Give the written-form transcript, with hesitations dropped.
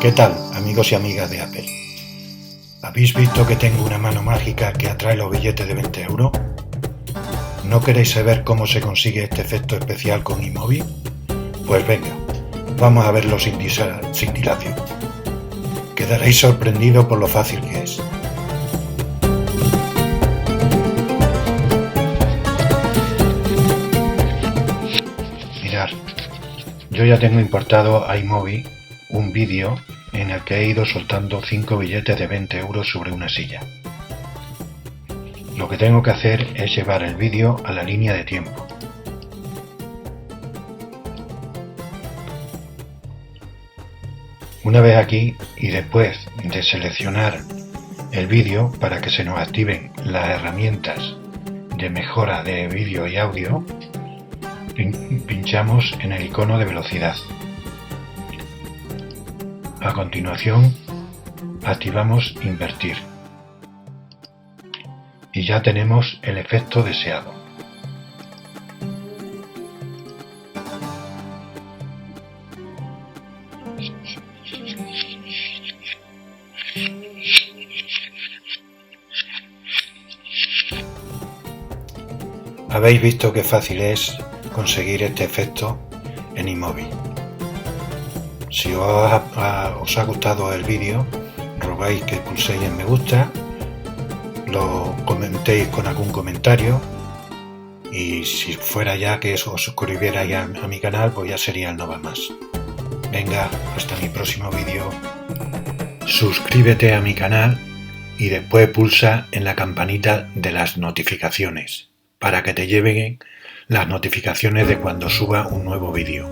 ¿Qué tal, amigos y amigas de Apple? ¿Habéis visto que tengo una mano mágica que atrae los billetes de 20 euros? ¿No queréis saber cómo se consigue este efecto especial con iMovie? Pues venga, vamos a verlo sin dilación. Quedaréis sorprendidos por lo fácil que es. Mirad, yo ya tengo importado a iMovie un vídeo en el que he ido soltando 5 billetes de 20 euros sobre una silla. Lo que tengo que hacer es llevar el vídeo a la línea de tiempo. Una vez aquí, y después de seleccionar el vídeo para que se nos activen las herramientas de mejora de vídeo y audio, pinchamos en el icono de velocidad. A continuación, activamos invertir y ya tenemos el efecto deseado. Habéis visto qué fácil es conseguir este efecto en iMovie. Si os ha gustado el vídeo, rogáis que pulséis en me gusta, lo comentéis con algún comentario y si fuera ya que os suscribierais a mi canal, pues ya sería el no va más. Venga, hasta mi próximo vídeo. Suscríbete a mi canal y después pulsa en la campanita de las notificaciones para que te lleguen las notificaciones de cuando suba un nuevo vídeo.